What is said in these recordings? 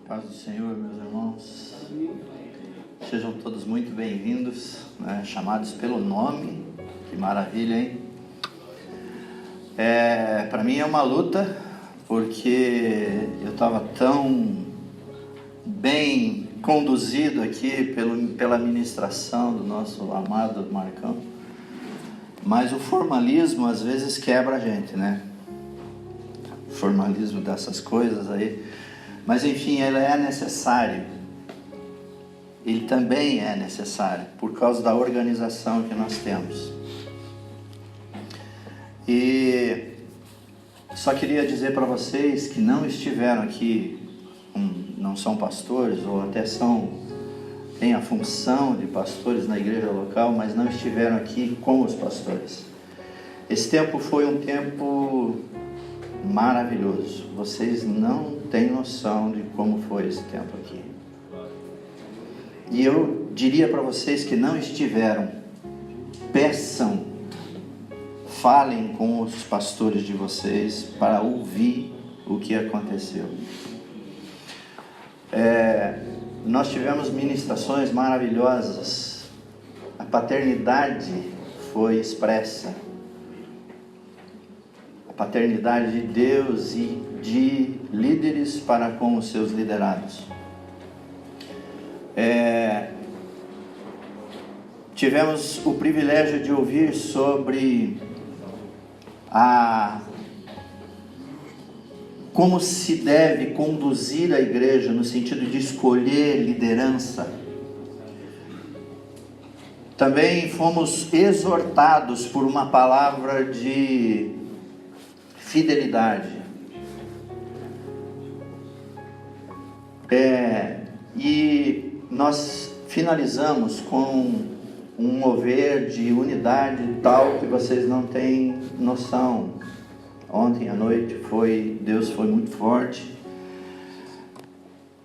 Paz do Senhor, meus irmãos. Sejam todos muito bem-vindos, chamados pelo nome. Que maravilha, hein? Para mim é uma luta, porque eu estava tão bem conduzido aqui pela ministração do nosso amado Marcão, mas o formalismo às vezes quebra a gente, né? O formalismo dessas coisas aí. Mas enfim, ele é necessário. Ele também é necessário, por causa da organização que nós temos. E só queria dizer para vocês que não estiveram aqui, não são pastores, ou até têm a função de pastores na igreja local, mas não estiveram aqui com os pastores. Esse tempo foi um tempo maravilhoso. Vocês não têm noção de como foi esse tempo aqui. E eu diria para vocês que não estiveram, peçam, falem com os pastores de vocês para ouvir o que aconteceu. Nós tivemos ministrações maravilhosas. A paternidade foi expressa. Paternidade de Deus e de líderes para com os seus liderados. Tivemos o privilégio de ouvir sobre como se deve conduzir a igreja no sentido de escolher liderança. Também fomos exortados por uma palavra de fidelidade. E nós finalizamos com um mover de unidade tal que vocês não têm noção. Ontem à noite Deus foi muito forte.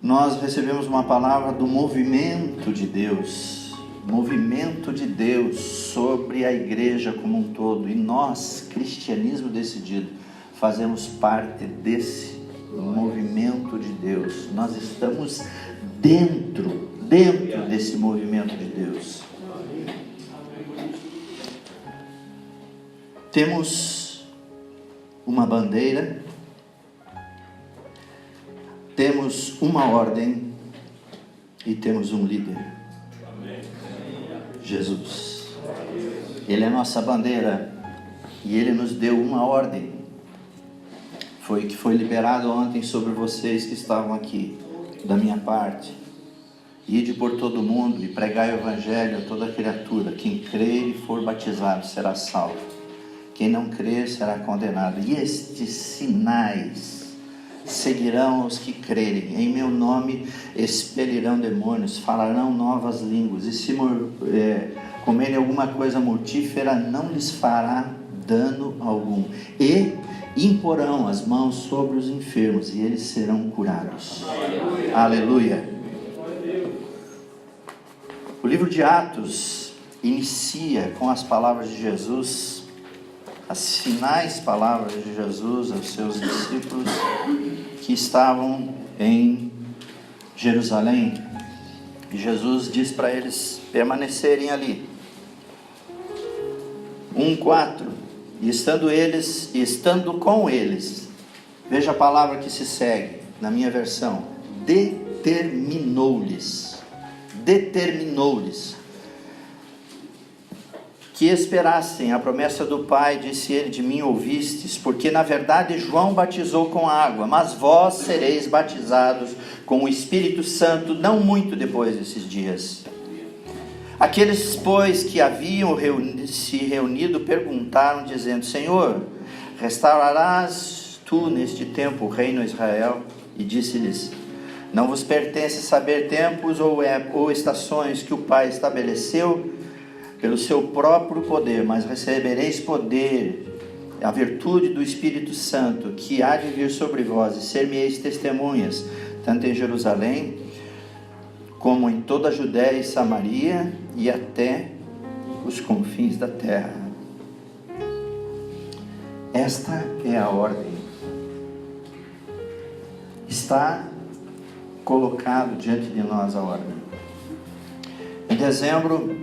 Nós recebemos uma palavra do movimento de Deus sobre a igreja como um todo. E nós, Cristianismo Decidido, fazemos parte desse movimento de Deus. Nós estamos dentro desse movimento de Deus. Temos uma bandeira, temos uma ordem e temos um líder. Jesus. Ele é a nossa bandeira e Ele nos deu uma ordem. Foi o que foi liberado ontem sobre vocês que estavam aqui, da minha parte. Ide por todo o mundo e pregai o evangelho a toda criatura. Quem crer e for batizado será salvo. Quem não crer será condenado. E estes sinais seguirão os que crerem. Em meu nome expelirão demônios, falarão novas línguas. E se comerem alguma coisa mortífera, não lhes fará dano algum. E imporão as mãos sobre os enfermos e eles serão curados. Aleluia. O livro de Atos inicia com as palavras de Jesus, as finais palavras de Jesus aos seus discípulos que estavam em Jerusalém. E Jesus diz para eles permanecerem ali. 1:4. E estando com eles, veja a palavra que se segue, na minha versão, determinou-lhes, que esperassem a promessa do Pai. Disse ele: de mim ouvistes, porque na verdade João batizou com água, mas vós sereis batizados com o Espírito Santo não muito depois desses dias. Aqueles, pois, que haviam se reunido, perguntaram, dizendo: Senhor, restaurarás tu neste tempo o reino a Israel? E disse-lhes: não vos pertence saber tempos ou estações que o Pai estabeleceu pelo seu próprio poder, mas recebereis poder, a virtude do Espírito Santo, que há de vir sobre vós, e ser-me-eis testemunhas, tanto em Jerusalém, como em toda a Judéia e Samaria, e até os confins da terra. Esta é a ordem. Está colocado diante de nós a ordem. Em dezembro,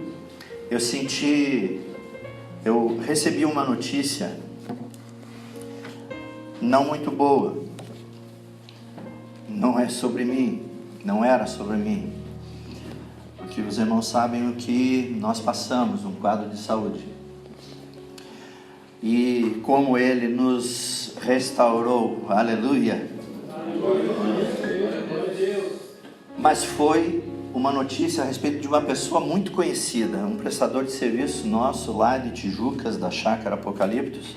eu recebi uma notícia não muito boa. Não é sobre mim, não era sobre mim. Porque os irmãos sabem o que nós passamos, um quadro de saúde. E como Ele nos restaurou, aleluia. Mas foi uma notícia a respeito de uma pessoa muito conhecida, um prestador de serviço nosso lá de Tijucas, da Chácara Apocaliptos.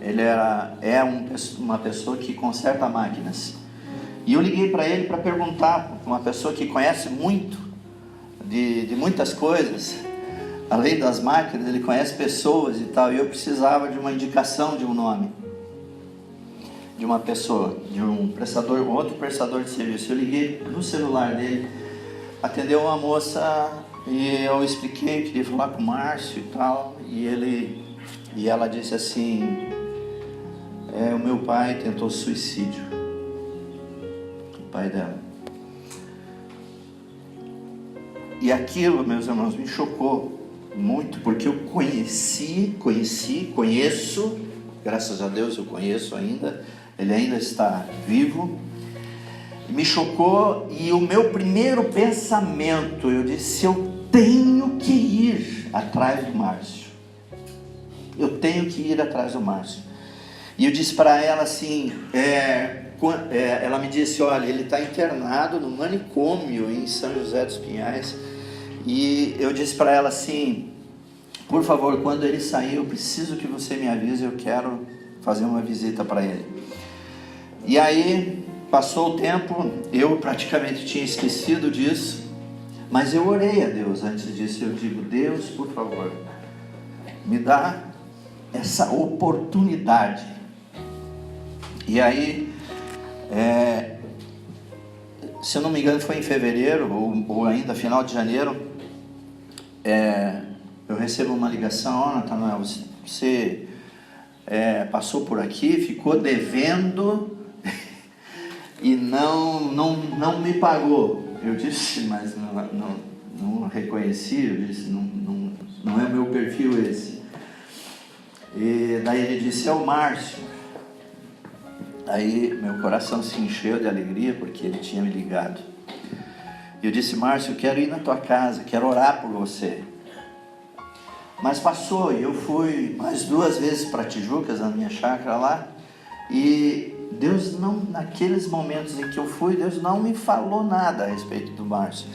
Ele uma pessoa que conserta máquinas. E eu liguei para ele para perguntar, uma pessoa que conhece muito de muitas coisas, além das máquinas, ele conhece pessoas e tal, e eu precisava de uma indicação de um nome, de uma pessoa, de um outro prestador de serviço. Eu liguei no celular dele, atendeu uma moça e eu expliquei, queria falar com o Márcio e tal, e ela disse assim: o meu pai tentou suicídio, o pai dela. E aquilo, meus irmãos, me chocou muito, porque eu conheço, graças a Deus eu conheço ainda, ele ainda está vivo. Me chocou, e o meu primeiro pensamento, eu disse: eu tenho que ir atrás do Márcio. Eu tenho que ir atrás do Márcio. E eu disse para ela assim, ela me disse: olha, ele está internado no manicômio em São José dos Pinhais. E eu disse para ela assim: por favor, quando ele sair, eu preciso que você me avise, eu quero fazer uma visita para ele. E aí, passou o tempo, eu praticamente tinha esquecido disso, mas eu orei a Deus antes disso. Eu digo: Deus, por favor, me dá essa oportunidade. E aí, se eu não me engano, foi em fevereiro, ou ainda final de janeiro, eu recebo uma ligação: ó, Natanael, você passou por aqui, ficou devendo e não me pagou. Eu disse: mas não reconheci. Eu disse: não é o meu perfil esse. E daí ele disse: é o Márcio. Aí meu coração se encheu de alegria, porque ele tinha me ligado. E eu disse: Márcio, eu quero ir na tua casa, quero orar por você. Mas passou, e eu fui mais 2 vezes para Tijucas, na minha chácara lá, e Deus não, naqueles momentos em que eu fui, Deus não me falou nada a respeito do Márcio.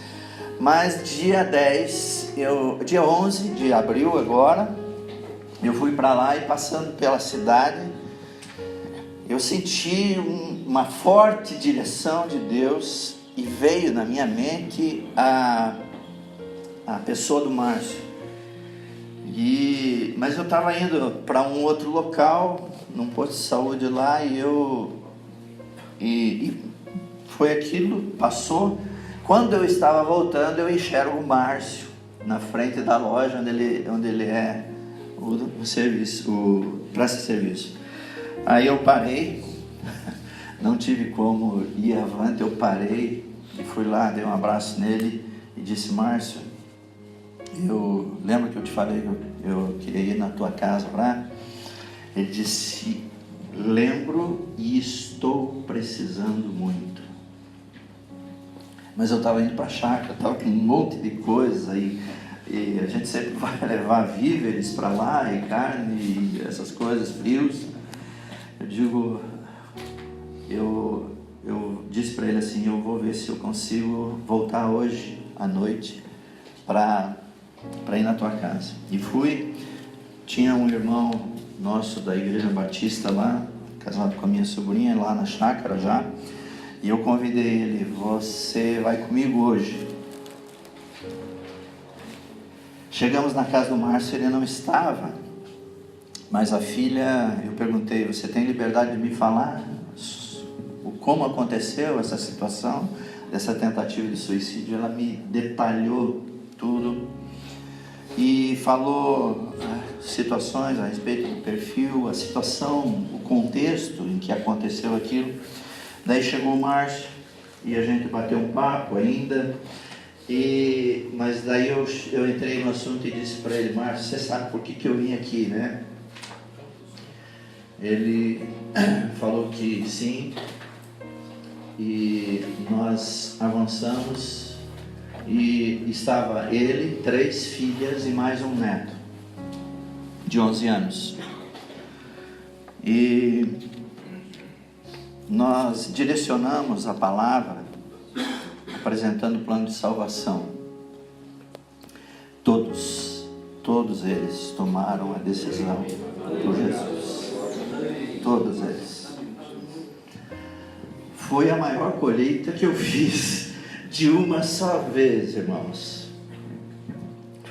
Mas dia 11 de abril agora, eu fui para lá, e passando pela cidade, eu senti uma forte direção de Deus, e veio na minha mente a pessoa do Márcio. Mas eu estava indo para um outro local, num posto de saúde lá, e foi aquilo, passou. Quando eu estava voltando, eu enxergo o Márcio na frente da loja onde ele é o presta-serviço. Aí eu parei, não tive como ir avante, eu parei e fui lá, dei um abraço nele e disse: Márcio, eu lembro que eu te falei que eu queria ir na tua casa para... Ele disse: lembro, e estou precisando muito. Mas eu estava indo para a chácara, estava com um monte de coisa, e a gente sempre vai levar víveres para lá, e carne, e essas coisas, frios. Eu digo, eu disse para ele assim: eu vou ver se eu consigo voltar hoje à noite para ir na tua casa. E fui. Tinha um irmão nosso da Igreja Batista lá, casado com a minha sobrinha, lá na chácara já, e eu convidei ele: você vai comigo hoje? Chegamos na casa do Márcio, ele não estava, mas a filha, eu perguntei: você tem liberdade de me falar como aconteceu essa situação, dessa tentativa de suicídio? Ela me detalhou tudo e falou situações a respeito do perfil, a situação, o contexto em que aconteceu aquilo. Daí chegou o Márcio, e a gente bateu um papo ainda. Mas daí eu entrei no assunto e disse para ele: Márcio, você sabe por que eu vim aqui, né? Ele falou que sim, e nós avançamos, e estava ele, 3 filhas e mais um neto de 11 anos, e nós direcionamos a palavra apresentando o plano de salvação. Todos eles tomaram a decisão por Jesus. Todos eles. Foi a maior colheita que eu fiz de uma só vez, irmãos.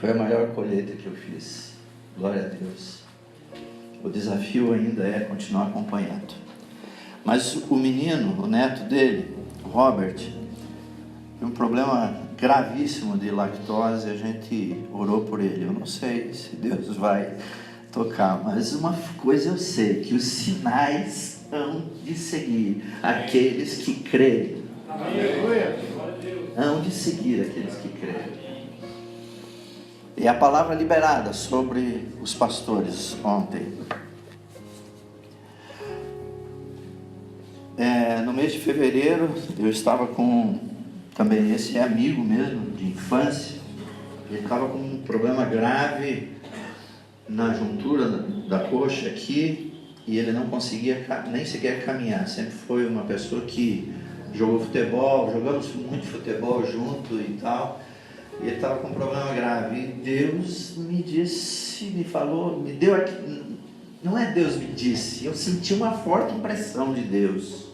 Foi a maior colheita que eu fiz. Glória a Deus. O desafio ainda é continuar acompanhando. Mas o menino, o neto dele, Robert, tem um problema gravíssimo de lactose. A gente orou por ele. Eu não sei se Deus vai tocar, mas uma coisa eu sei, que os sinais hão de seguir aqueles que creem. Hão de seguir aqueles que creem. E a palavra liberada sobre os pastores ontem. No mês de fevereiro, eu estava com também esse amigo mesmo, de infância. Ele estava com um problema grave na juntura da coxa aqui, e ele não conseguia nem sequer caminhar. Sempre foi uma pessoa que jogou futebol, jogamos muito futebol junto e tal, e ele estava com um problema grave. E Deus me disse, me falou, me deu aqui, não é Deus me disse, eu senti uma forte impressão de Deus,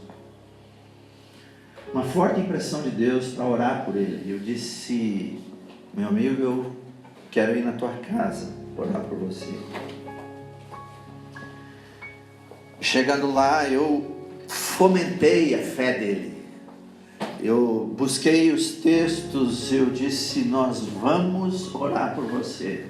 uma forte impressão de Deus para orar por ele. Eu disse: meu amigo, eu quero ir na tua casa orar por você. Chegando lá, eu fomentei a fé dele. Eu busquei os textos, eu disse: nós vamos orar por você.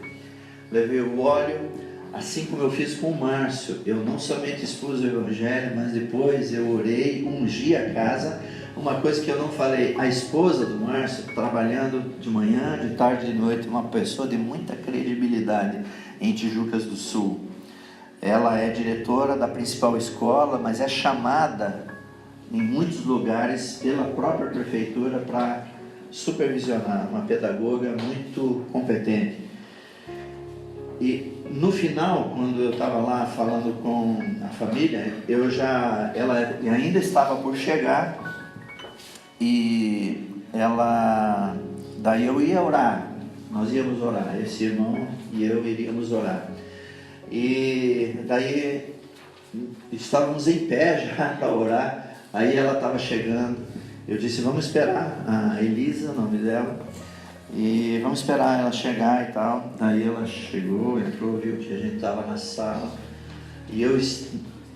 Levei o óleo, assim como eu fiz com o Márcio. Eu não somente expus o evangelho, mas depois eu orei, ungi a casa. Uma coisa que eu não falei: a esposa do Márcio, trabalhando de manhã, de tarde, de noite, uma pessoa de muita credibilidade em Tijucas do Sul. Ela é diretora da principal escola, mas é chamada em muitos lugares pela própria prefeitura para supervisionar, uma pedagoga muito competente. E no final, quando eu estava lá falando com a família, ela ainda estava por chegar, e daí eu ia orar, nós íamos orar, esse irmão e eu iríamos orar. E daí estávamos em pé já para orar. Aí ela estava chegando. Eu disse: vamos esperar a Elisa, o nome dela, e vamos esperar ela chegar e tal. Daí ela chegou, entrou, viu que a gente estava na sala, e eu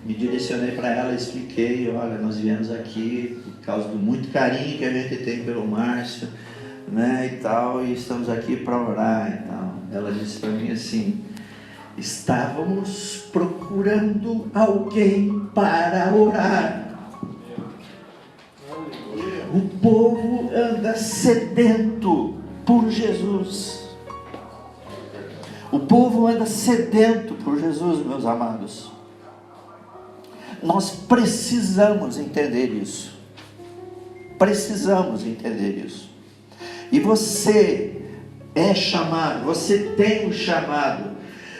me direcionei para ela e expliquei: olha, nós viemos aqui por causa do muito carinho que a gente tem pelo Márcio, né, e tal, e estamos aqui para orar e tal. Ela disse para mim assim: estávamos procurando alguém para orar. O povo anda sedento por Jesus. O povo anda sedento por Jesus, meus amados. Nós precisamos entender isso. Precisamos entender isso. E você é chamado, você tem um chamado.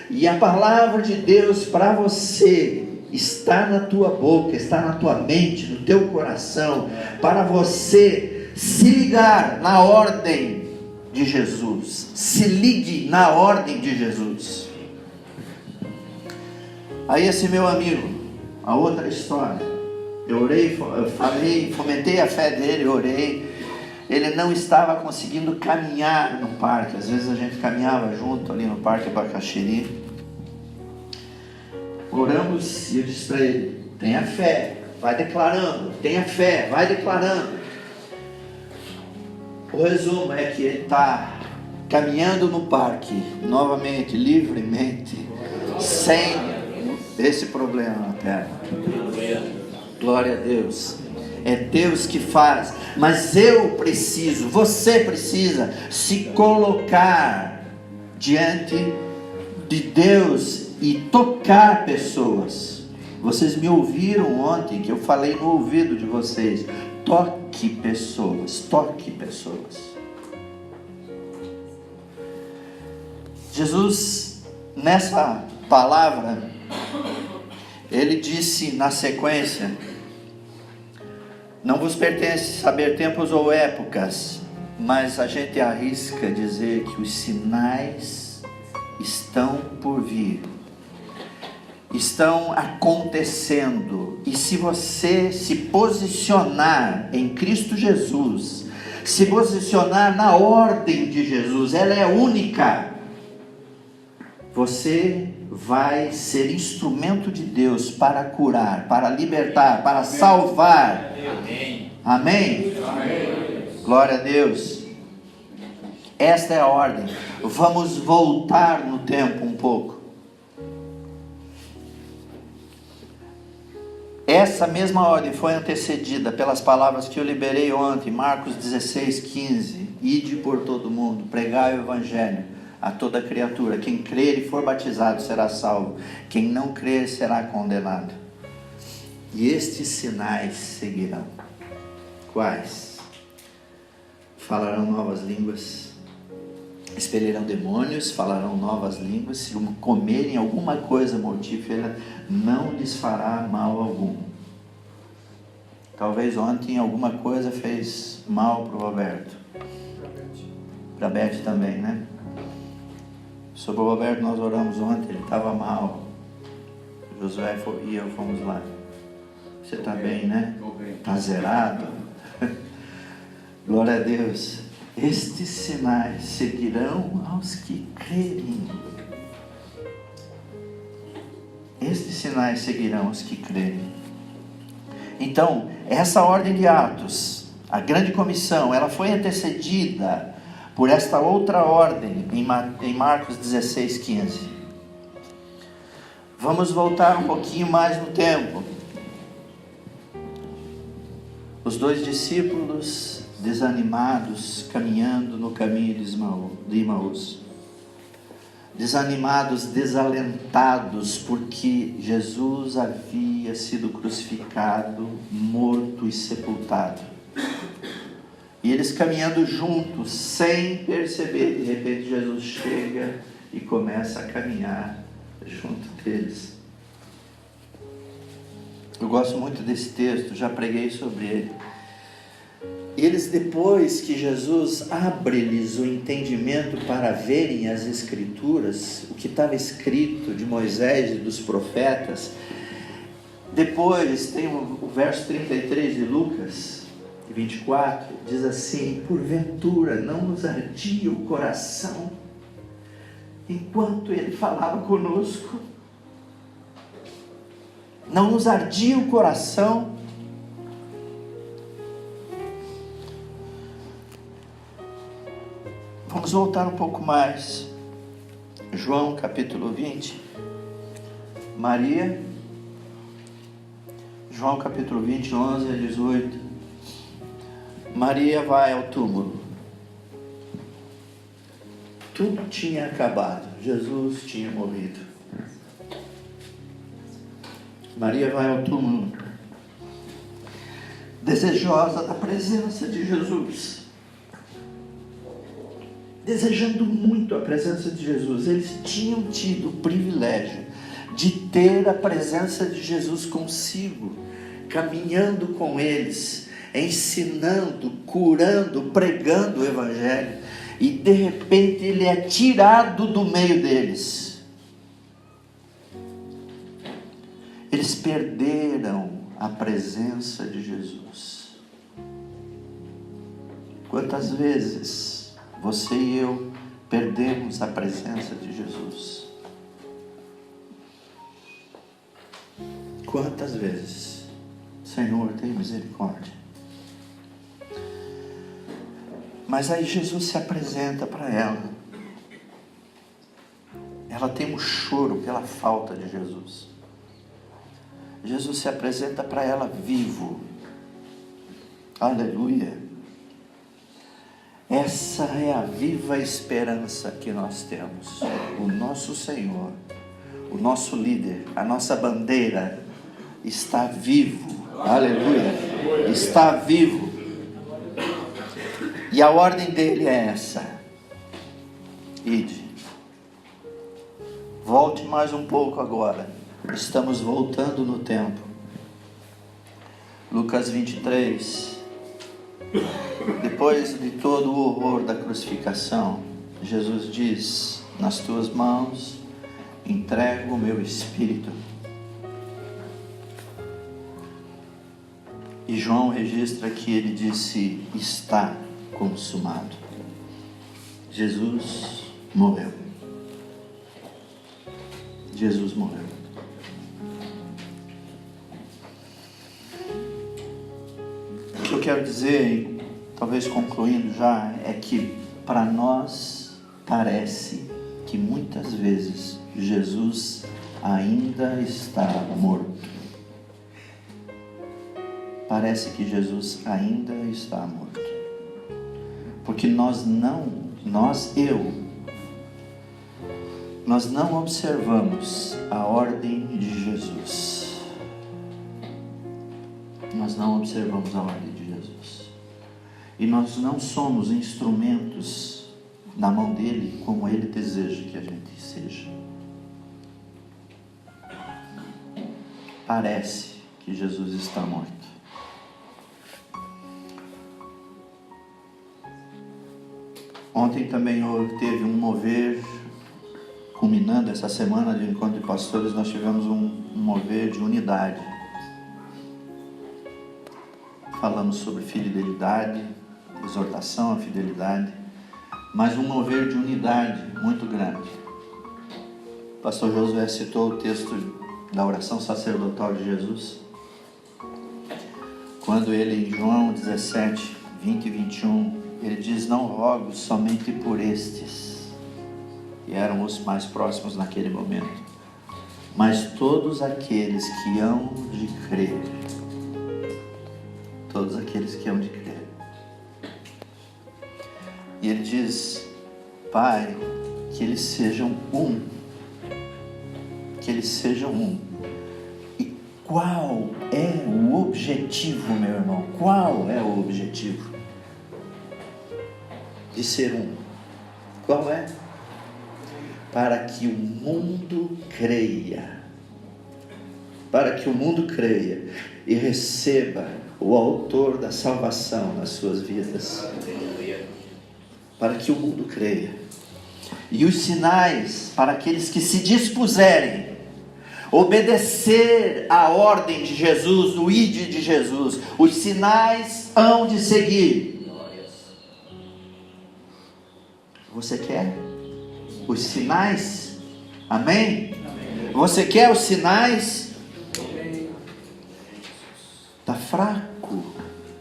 E a palavra de Deus para você está na tua boca, está na tua mente, no teu coração, para você se ligar na ordem de Jesus. Se ligue na ordem de Jesus. Aí esse meu amigo, a outra história, eu orei, eu falei, fomentei a fé dele, orei. Ele não estava conseguindo caminhar no parque. Às vezes a gente caminhava junto ali no Parque Bacaxiri. Oramos e eu disse para ele: tenha fé, vai declarando, tenha fé, vai declarando. O resumo é que ele está caminhando no parque novamente, livremente, sem esse problema na perna. Glória a Deus. é Deus que faz, mas eu preciso, você precisa se colocar diante de Deus e tocar pessoas. Vocês me ouviram ontem que eu falei no ouvido de vocês: toque pessoas, toque pessoas. Jesus, nessa palavra, ele disse na sequência: não vos pertence saber tempos ou épocas, mas a gente arrisca dizer que os sinais estão por vir, estão acontecendo. E se você se posicionar em Cristo Jesus, se posicionar na ordem de Jesus, ela é única, você vai ser instrumento de Deus para curar, para libertar, para salvar. Amém. Amém? Amém. Glória a Deus. Esta é a ordem. Vamos voltar no tempo um pouco. Essa mesma ordem foi antecedida pelas palavras que eu liberei ontem, Marcos 16:15. Ide por todo mundo, pregai o evangelho a toda criatura. Quem crer e for batizado será salvo, quem não crer será condenado. E estes sinais seguirão. Quais? Falarão novas línguas, expelirão demônios, falarão novas línguas. Se comerem alguma coisa mortífera, não lhes fará mal algum. Talvez ontem alguma coisa fez mal para o Roberto, para a Beth também, né? Sobre o Roberto nós oramos ontem, ele estava mal. Josué e eu fomos lá. Você está bem, né? Está zerado? Glória a Deus. Estes sinais seguirão aos que crerem. Estes sinais seguirão aos que crerem. Então, essa ordem de atos, a grande comissão, ela foi antecedida por esta outra ordem em Marcos 16:15. Vamos voltar um pouquinho mais no tempo. Os dois discípulos desanimados, caminhando no caminho de Emaús. Desanimados, desalentados, porque Jesus havia sido crucificado, morto e sepultado. E eles caminhando juntos, sem perceber, de repente Jesus chega e começa a caminhar junto deles. Eu gosto muito desse texto, já preguei sobre ele. E eles, depois que Jesus abre-lhes o entendimento para verem as Escrituras, o que estava escrito de Moisés e dos profetas, depois tem o verso 33 de Lucas 24, diz assim: porventura não nos ardia o coração enquanto ele falava conosco? Não nos ardia o coração? Vamos voltar um pouco mais. João capítulo 20. Maria. João capítulo 20, 11 a 18. Maria vai ao túmulo. Tudo tinha acabado. Jesus tinha morrido. Maria vai ao túmulo, desejosa da presença de Jesus, desejando muito a presença de Jesus. Eles tinham tido o privilégio de ter a presença de Jesus consigo, caminhando com eles, ensinando, curando, pregando o Evangelho, e de repente ele é tirado do meio deles. Eles perderam a presença de Jesus. Quantas vezes você e eu perdemos a presença de Jesus? Quantas vezes? Senhor, tem misericórdia. Mas aí Jesus se apresenta para ela. Ela tem um choro pela falta de Jesus. Jesus se apresenta para ela vivo. Aleluia. Essa é a viva esperança que nós temos. O nosso Senhor, o nosso líder, a nossa bandeira está vivo. Aleluia. Está vivo. E a ordem dele é essa: ide. Volte mais um pouco agora. Estamos voltando no tempo. Lucas 23. Depois de todo o horror da crucificação, Jesus diz: nas tuas mãos entrego o meu espírito. E João registra que ele disse: está consumado. Jesus morreu. Jesus morreu. O que eu quero dizer, talvez concluindo já, é que para nós parece que muitas vezes Jesus ainda está morto. Parece que Jesus ainda está morto. Porque nós não observamos a ordem de Jesus. Nós não observamos a ordem de Jesus. E nós não somos instrumentos na mão dele como ele deseja que a gente seja. Parece que Jesus está morto. Ontem também teve um mover, culminando essa semana de encontro de pastores, nós tivemos um mover de unidade. Falamos sobre fidelidade, exortação à fidelidade, mas um mover de unidade muito grande. O pastor Josué citou o texto da oração sacerdotal de Jesus, quando ele, em João 17, 20 e 21, ele diz: não rogo somente por estes, que eram os mais próximos naquele momento, mas todos aqueles que hão de crer. Todos aqueles que hão de crer. E ele diz: Pai, que eles sejam um. Que eles sejam um. E qual é o objetivo, meu irmão? Qual é o objetivo de ser um? Qual é? Para que o mundo creia. Para que o mundo creia e receba o autor da salvação nas suas vidas. Para que o mundo creia. E os sinais para aqueles que se dispuserem obedecer a ordem de Jesus, o ide de Jesus, os sinais hão de seguir. Você quer os sinais? Amém? Amém. Você quer os sinais? Está fraco,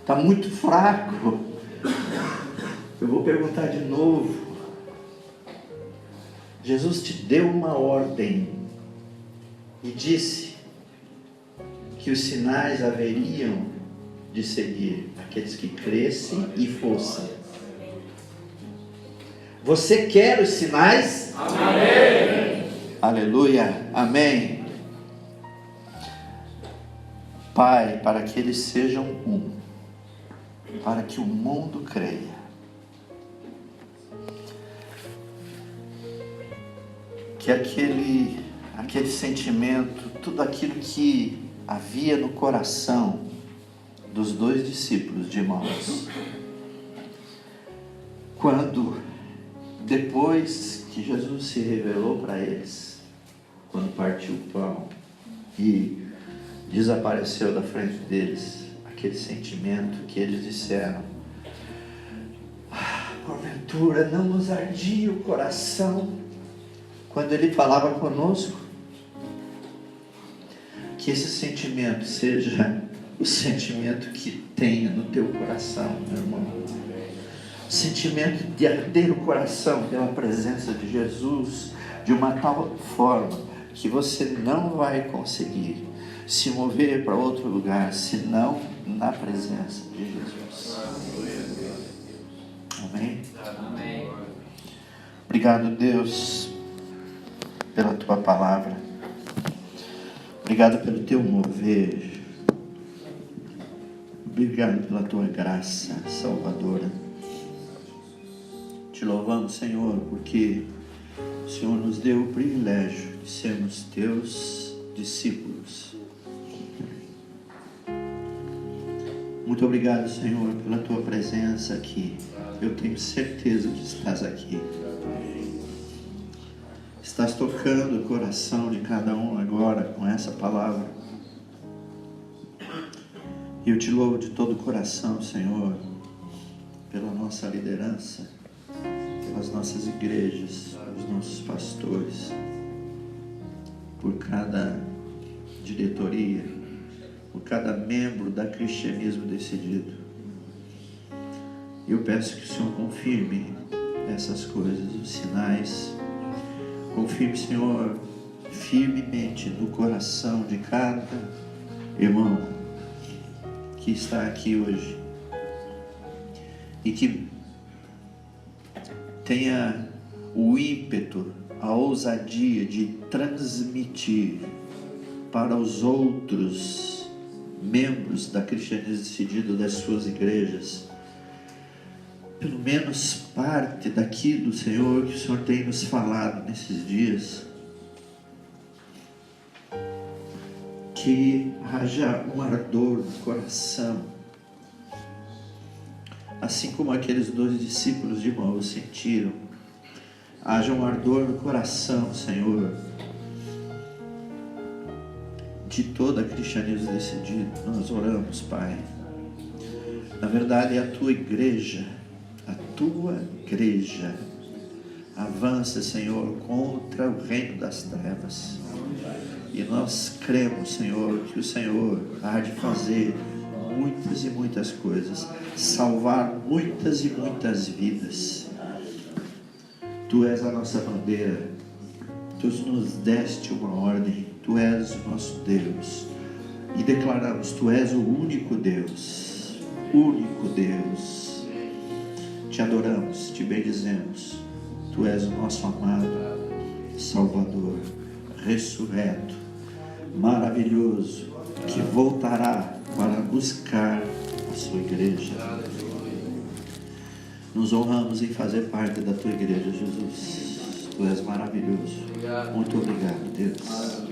está muito fraco. Eu vou perguntar de novo. Jesus te deu uma ordem e disse que os sinais haveriam de seguir aqueles que crescem e fossem. Você quer os sinais? Amém. Aleluia. Amém. Pai, para que eles sejam um, para que o mundo creia. Que aquele sentimento, tudo aquilo que havia no coração dos dois discípulos de Emaús, quando depois que Jesus se revelou para eles, quando partiu o pão e desapareceu da frente deles, aquele sentimento que eles disseram: porventura não nos ardia o coração quando ele falava conosco? Que esse sentimento seja o sentimento que tenha no teu coração, meu irmão. O sentimento de arder o coração pela presença de Jesus de uma tal forma que você não vai conseguir se mover para outro lugar, senão na presença de Jesus. Amém? Amém. Obrigado, Deus, pela tua palavra. Obrigado pelo teu mover. Obrigado pela tua graça salvadora. Te louvamos, Senhor, porque o Senhor nos deu o privilégio de sermos teus discípulos. Muito obrigado, Senhor, pela tua presença aqui. Eu tenho certeza que estás aqui. Estás tocando o coração de cada um agora com essa palavra. E eu te louvo de todo o coração, Senhor, pela nossa liderança, pelas nossas igrejas, pelos nossos pastores, por cada diretoria, por cada membro da Cristianismo Decidido. Eu peço que o Senhor confirme essas coisas, os sinais. Confirme, Senhor, firmemente no coração de cada irmão que está aqui hoje e que tenha o ímpeto, a ousadia de transmitir para os outros membros da Cristianismo Decidido das suas igrejas pelo menos parte daquilo, Senhor, que o Senhor tem nos falado nesses dias. Que haja um ardor no coração, assim como aqueles 2 discípulos de Maús sentiram. Haja um ardor no coração, Senhor, de toda a Cristianismo Decidido. Nós oramos, Pai. Na verdade, é a tua igreja avança, Senhor, contra o reino das trevas. E nós cremos, Senhor, que o Senhor há de fazer muitas e muitas coisas, salvar muitas e muitas vidas. Tu és a nossa bandeira, Tu nos deste uma ordem, Tu és o nosso Deus. E declaramos, Tu és o único Deus, único Deus. Te adoramos, te bendizemos. Tu és o nosso amado Salvador, ressurreto, maravilhoso, que voltará para buscar a sua igreja. Nos honramos em fazer parte da tua igreja, Jesus. Tu és maravilhoso. Muito obrigado, Deus.